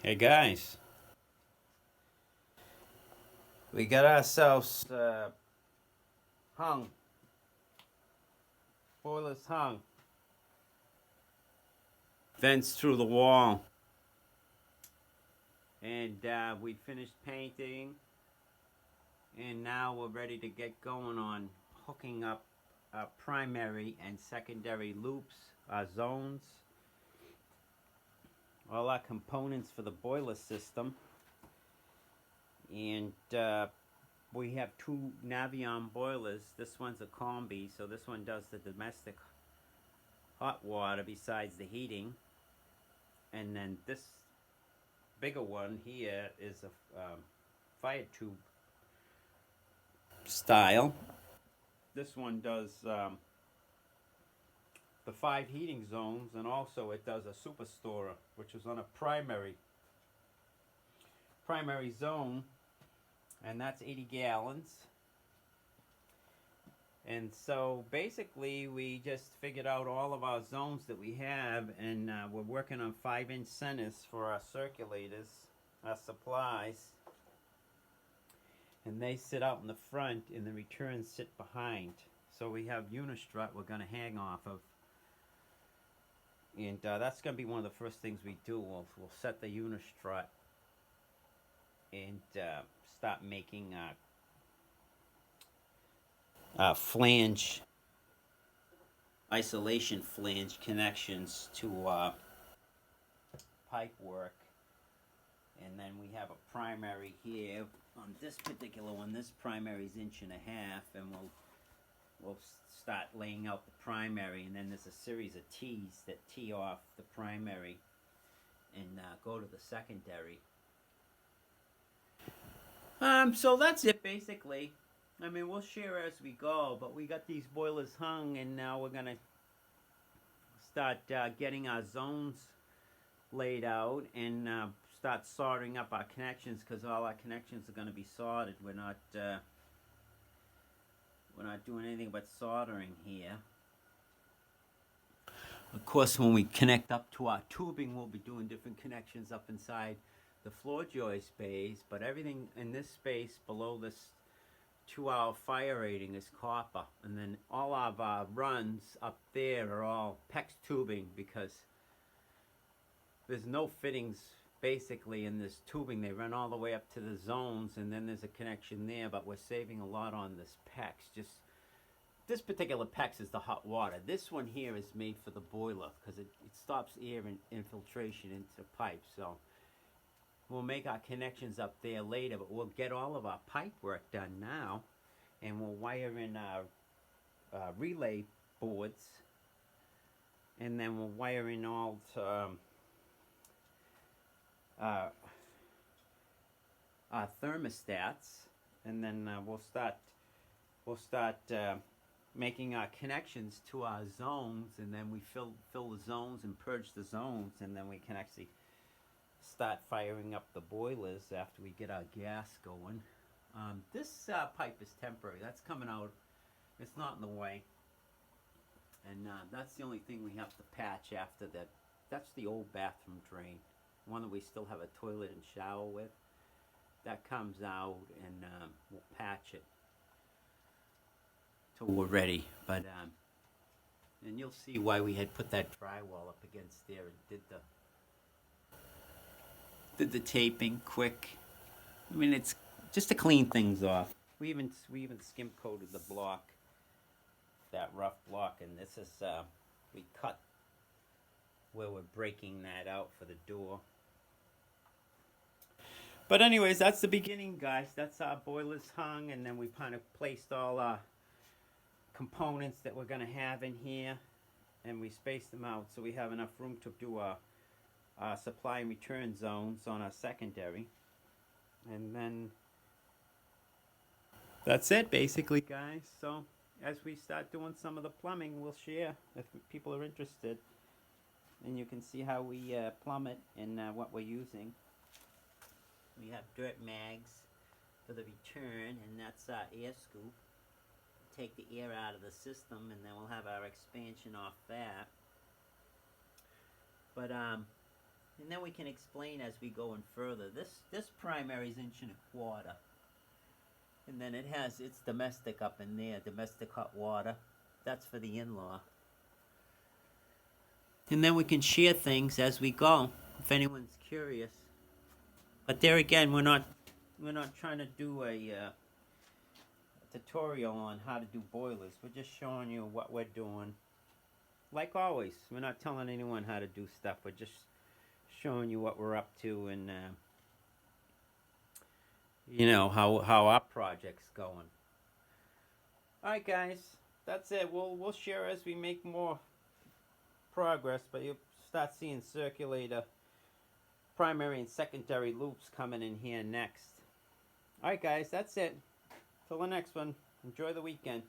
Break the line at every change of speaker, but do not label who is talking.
Hey guys, we got ourselves hung, boilers hung, vents through the wall, and we finished painting, and now we're ready to get going on hooking up primary and secondary loops, zones, all our components for the boiler system, and we have two Navion boilers. This one's a combi, so this one does the domestic hot water besides the heating. And then this bigger one here is a fire tube style. This one does the 5 heating zones, and also it does a super storer, which is on a primary zone, and that's 80 gallons. And so basically we just figured out all of our zones that we have, and we're working on 5-inch centers for our circulators, our supplies, and they sit out in the front and the returns sit behind. So we have unistrut we're going to hang off of, and that's going to be one of the first things we do. We'll set the unistrut and start making flange isolation flange connections to pipe work. And then we have a primary here on this particular one. This primary is 1.5 inches, and we'll start laying out the primary, and then there's a series of T's that tee off the primary and go to the secondary. So that's it basically. I mean, we'll share as we go, but we got these boilers hung, and now we're gonna start getting our zones laid out, and start soldering up our connections, because all our connections are going to be soldered. We're not doing anything but soldering here. Of course, when we connect up to our tubing, we'll be doing different connections up inside the floor joist bays, but everything in this space below this 2-hour fire rating is copper. And then all of our runs up there are all PEX tubing, because there's no fittings basically in this tubing. They run all the way up to the zones, and then there's a connection there, but we're saving a lot on this PEX. Just this particular PEX is the hot water. This one here is made for the boiler, because it stops air infiltration into the pipe. So we'll make our connections up there later, but we'll get all of our pipe work done now, and we'll wire in our relay boards, and then we'll wire in all to, our thermostats, and then we'll start making our connections to our zones, and then we fill the zones and purge the zones, and then we can actually start firing up the boilers after we get our gas going. This pipe is temporary. That's coming out. It's not in the way, and that's the only thing we have to patch after that. That's the old bathroom drain, one that we still have a toilet and shower with. That comes out, and we'll patch it till we're ready. But and you'll see why we had put that drywall up against there and did the taping quick. I mean, it's just to clean things off. We even skim coated the block, that rough block, and this is we cut where we're breaking that out for the door. But anyways, that's the beginning, guys. That's our boilers hung, and then we kind of placed all our components that we're going to have in here, and we spaced them out so we have enough room to do our supply and return zones on our secondary. And then that's it basically, guys. So as we start doing some of the plumbing, we'll share if people are interested, and you can see how we plumb it and what we're using. We have dirt mags for the return, and that's our air scoop. Take the air out of the system, and then we'll have our expansion off that. But And then we can explain as we go in further. This primary is 1.25 inches. And then it has its domestic up in there, domestic hot water. That's for the in-law. And then we can share things as we go, if anyone's curious. But there again, we're not trying to do a tutorial on how to do boilers. We're just showing you what we're doing. Like always, we're not telling anyone how to do stuff. We're just showing you what we're up to and you know how our project's going. All right, guys, that's it. We'll share as we make more progress, but you'll start seeing circulator, primary and secondary loops coming in here next. All right, guys, that's it. Till the next one. Enjoy the weekend.